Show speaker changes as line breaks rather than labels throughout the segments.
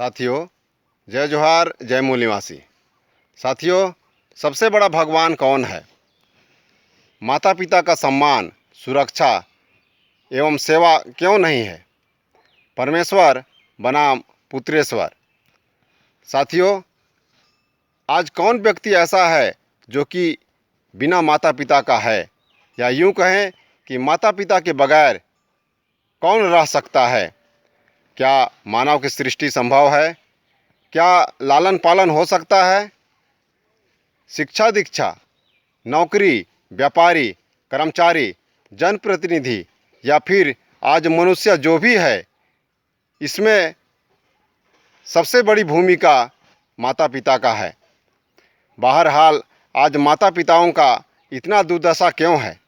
साथियों, जय जोहार, जय मूल निवासी। साथियों, सबसे बड़ा भगवान कौन है? माता पिता का सम्मान, सुरक्षा एवं सेवा क्यों नहीं है? परमेश्वर बनाम पुत्रेश्वर। साथियों, आज कौन व्यक्ति ऐसा है जो कि बिना माता पिता का है, या यूं कहें कि माता पिता के बगैर कौन रह सकता है? क्या मानव की सृष्टि संभव है? क्या लालन पालन हो सकता है? शिक्षा दीक्षा, नौकरी, व्यापारी, कर्मचारी, जनप्रतिनिधि या फिर आज मनुष्य जो भी है, इसमें सबसे बड़ी भूमिका माता पिता का है। बहरहाल आज माता पिताओं का इतना दुर्दशा क्यों है?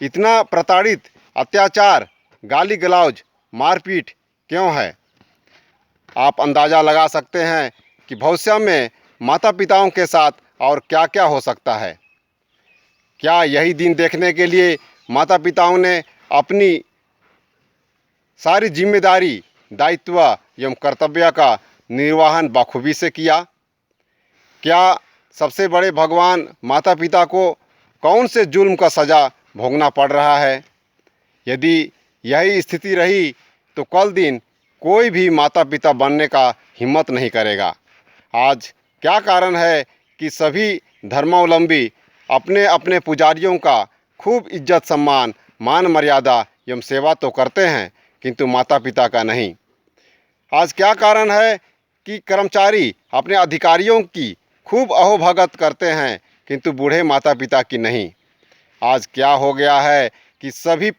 इतना प्रताड़ित, अत्याचार, गाली गलौज, मारपीट क्यों है? आप अंदाज़ा लगा सकते हैं कि भविष्य में माता पिताओं के साथ और क्या क्या हो सकता है। क्या यही दिन देखने के लिए माता पिताओं ने अपनी सारी जिम्मेदारी, दायित्व एवं कर्तव्य का निर्वहन बखूबी से किया? क्या सबसे बड़े भगवान माता पिता को कौन से जुल्म का सज़ा भोगना पड़ रहा है? यदि यही स्थिति रही तो कल दिन कोई भी माता पिता बनने का हिम्मत नहीं करेगा। आज क्या कारण है कि सभी धर्मावलंबी अपने अपने पुजारियों का खूब इज्जत सम्मान, मान मर्यादा एवं सेवा तो करते हैं, किंतु माता पिता का नहीं? आज क्या कारण है कि कर्मचारी अपने अधिकारियों की खूब अहोभगत करते हैं, किंतु बूढ़े माता पिता की नहीं? आज क्या हो गया है कि सभी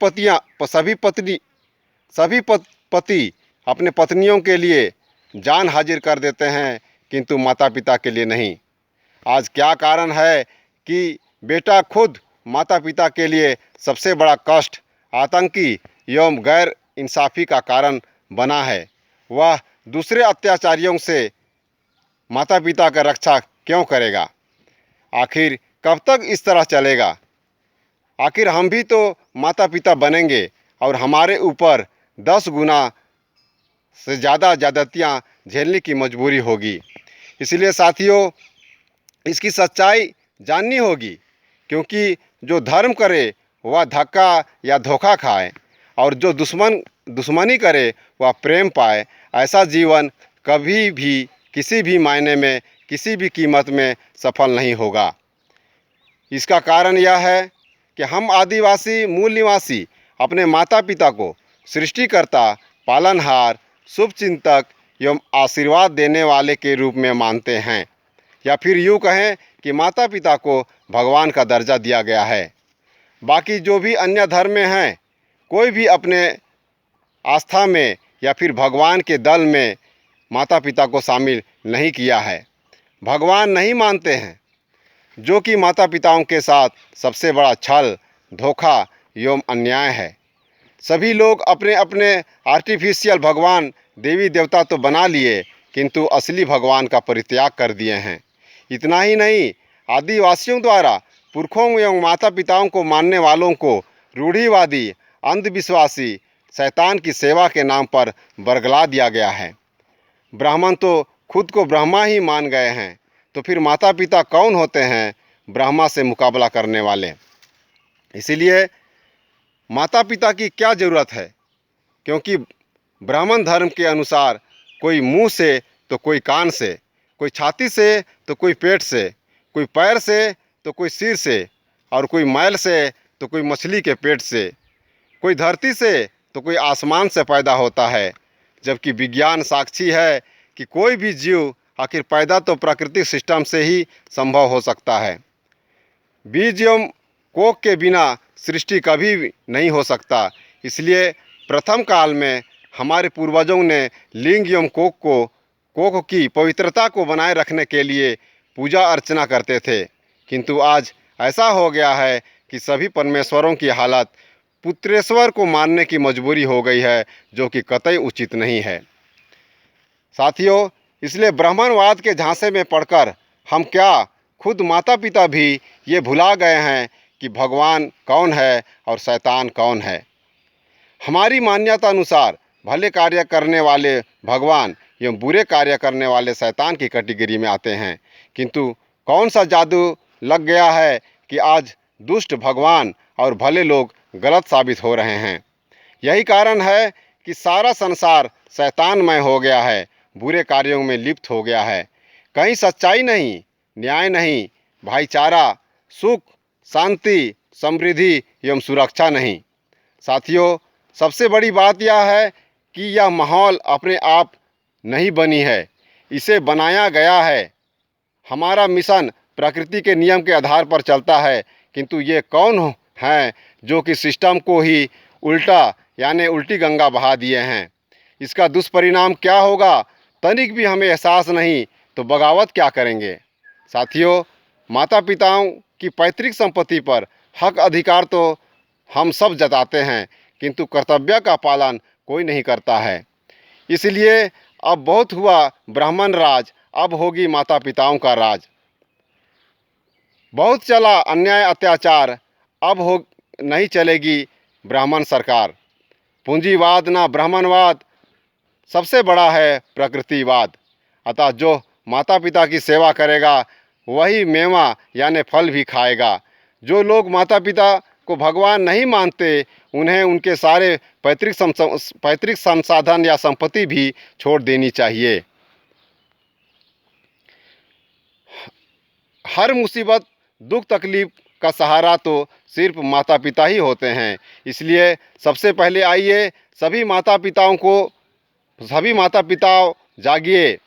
पति अपने पत्नियों के लिए जान हाजिर कर देते हैं, किंतु माता पिता के लिए नहीं? आज क्या कारण है कि बेटा खुद माता पिता के लिए सबसे बड़ा कष्ट, आतंकी एवं गैर इंसाफ़ी का कारण बना है? वह दूसरे अत्याचारियों से माता पिता का रक्षा क्यों करेगा? आखिर कब तक इस तरह चलेगा? आखिर हम भी तो माता पिता बनेंगे और हमारे ऊपर 10 गुना से ज़्यादा ज़्यादतियाँ झेलने की मजबूरी होगी। इसलिए साथियों, इसकी सच्चाई जाननी होगी, क्योंकि जो धर्म करे वह धक्का या धोखा खाए, और जो दुश्मनी करे वह प्रेम पाए। ऐसा जीवन कभी भी किसी भी मायने में, किसी भी कीमत में सफल नहीं होगा। इसका कारण यह है कि हम आदिवासी मूल निवासी अपने माता पिता को सृष्टिकर्ता, पालनहार, शुभचिंतक एवं आशीर्वाद देने वाले के रूप में मानते हैं, या फिर यूँ कहें कि माता पिता को भगवान का दर्जा दिया गया है। बाकी जो भी अन्य धर्म में हैं, कोई भी अपने आस्था में या फिर भगवान के दल में माता पिता को शामिल नहीं किया है। भगवान नहीं मानते हैं, जो कि माता पिताओं के साथ सबसे बड़ा छल, धोखा एवं अन्याय है। सभी लोग अपने अपने आर्टिफिशियल भगवान, देवी देवता तो बना लिए, किंतु असली भगवान का परित्याग कर दिए हैं। इतना ही नहीं, आदिवासियों द्वारा पुरखों एवं माता पिताओं को मानने वालों को रूढ़िवादी, अंधविश्वासी, शैतान की सेवा के नाम पर बरगला दिया गया है। ब्राह्मण तो खुद को ब्रह्मा ही मान गए हैं, तो फिर माता पिता कौन होते हैं ब्रह्मा से मुकाबला करने वाले? इसीलिए माता पिता की क्या ज़रूरत है? क्योंकि ब्राह्मण धर्म के अनुसार कोई मुंह से तो कोई कान से, कोई छाती से तो कोई पेट से, कोई पैर से तो कोई सिर से, और कोई मैल से तो कोई मछली के पेट से, कोई धरती से तो कोई आसमान से पैदा होता है। जबकि विज्ञान साक्षी है कि कोई भी जीव आखिर पैदा तो प्राकृतिक सिस्टम से ही संभव हो सकता है। बीज एवं कोख के बिना सृष्टि कभी भी नहीं हो सकता। इसलिए प्रथम काल में हमारे पूर्वजों ने लिंग एवं कोख की पवित्रता को बनाए रखने के लिए पूजा अर्चना करते थे, किंतु आज ऐसा हो गया है कि सभी परमेश्वरों की हालत पुत्रेश्वर को मानने की मजबूरी हो गई है, जो कि कतई उचित नहीं है। साथियों, इसलिए ब्राह्मणवाद के झांसे में पड़कर हम क्या खुद माता पिता भी ये भुला गए हैं कि भगवान कौन है और शैतान कौन है। हमारी मान्यता अनुसार भले कार्य करने वाले भगवान एवं बुरे कार्य करने वाले शैतान की कैटेगरी में आते हैं। किंतु कौन सा जादू लग गया है कि आज दुष्ट भगवान और भले लोग गलत साबित हो रहे हैं। यही कारण है कि सारा संसार शैतानमय हो गया है, बुरे कार्यों में लिप्त हो गया है। कहीं सच्चाई नहीं, न्याय नहीं, भाईचारा, सुख, शांति, समृद्धि एवं सुरक्षा नहीं। साथियों, सबसे बड़ी बात यह है कि यह माहौल अपने आप नहीं बनी है, इसे बनाया गया है। हमारा मिशन प्रकृति के नियम के आधार पर चलता है, किंतु ये कौन हैं जो कि सिस्टम को ही उल्टा यानी उल्टी गंगा बहा दिए हैं। इसका दुष्परिणाम क्या होगा तनिक भी हमें एहसास नहीं, तो बगावत क्या करेंगे। साथियों, माता पिताओं की पैतृक संपत्ति पर हक अधिकार तो हम सब जताते हैं, किंतु कर्तव्य का पालन कोई नहीं करता है। इसलिए अब बहुत हुआ ब्राह्मण राज, अब होगी माता पिताओं का राज। बहुत चला अन्याय अत्याचार, अब हो नहीं चलेगी ब्राह्मण सरकार। पूंजीवाद ना ब्राह्मणवाद, सबसे बड़ा है प्रकृतिवाद। अतः जो माता पिता की सेवा करेगा वही मेवा यानी फल भी खाएगा। जो लोग माता पिता को भगवान नहीं मानते, उन्हें उनके सारे पैतृक संसाधन या संपत्ति भी छोड़ देनी चाहिए। हर मुसीबत दुख तकलीफ का सहारा तो सिर्फ माता पिता ही होते हैं। इसलिए सबसे पहले आइए सभी माता पिताओं जागिए।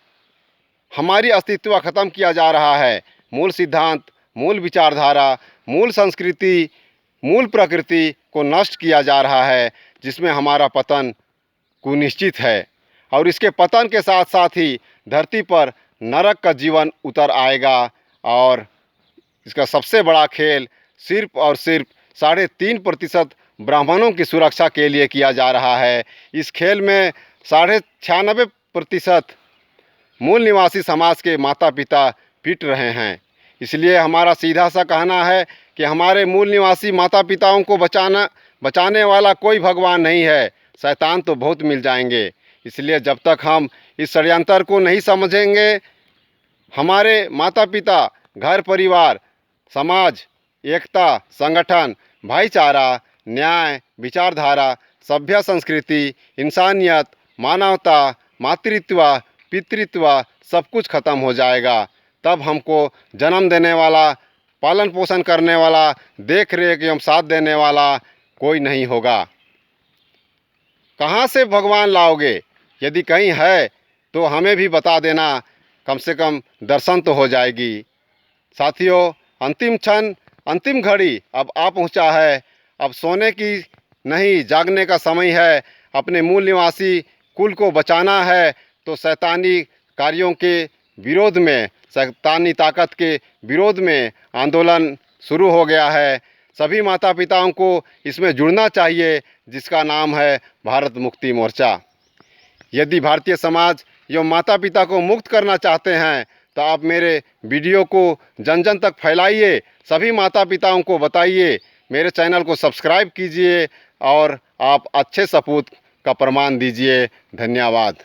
हमारी अस्तित्व खत्म किया जा रहा है। मूल सिद्धांत, मूल विचारधारा, मूल संस्कृति, मूल प्रकृति को नष्ट किया जा रहा है, जिसमें हमारा पतन कुनिश्चित है। और इसके पतन के साथ साथ ही धरती पर नरक का जीवन उतर आएगा। और इसका सबसे बड़ा खेल सिर्फ और सिर्फ 3.5% ब्राह्मणों की सुरक्षा के लिए किया जा रहा है। इस खेल में 96% मूल निवासी समाज के माता पिता पिट रहे हैं। इसलिए हमारा सीधा सा कहना है कि हमारे मूल निवासी माता पिताओं को बचाने वाला कोई भगवान नहीं है। शैतान तो बहुत मिल जाएंगे। इसलिए जब तक हम इस षड्यंत्र को नहीं समझेंगे, हमारे माता पिता, घर परिवार, समाज, एकता, संगठन, भाईचारा, न्याय, विचारधारा, सभ्य संस्कृति, इंसानियत, मानवता, मातृत्व, पितृत्व सब कुछ खत्म हो जाएगा। तब हमको जन्म देने वाला, पालन पोषण करने वाला, देख रेख एवं साथ देने वाला कोई नहीं होगा। कहाँ से भगवान लाओगे? यदि कहीं है तो हमें भी बता देना, कम से कम दर्शन तो हो जाएगी। साथियों, अंतिम क्षण, अंतिम घड़ी अब आ पहुंचा है। अब सोने की नहीं, जागने का समय है। अपने मूल निवासी कुल को बचाना है तो शैतानी कार्यों के विरोध में, शैतानी ताकत के विरोध में आंदोलन शुरू हो गया है। सभी माता पिताओं को इसमें जुड़ना चाहिए, जिसका नाम है भारत मुक्ति मोर्चा। यदि भारतीय समाज एवं माता पिता को मुक्त करना चाहते हैं तो आप मेरे वीडियो को जन जन तक फैलाइए, सभी माता पिताओं को बताइए, मेरे चैनल को सब्सक्राइब कीजिए और आप अच्छे सपूत का प्रमाण दीजिए। धन्यवाद।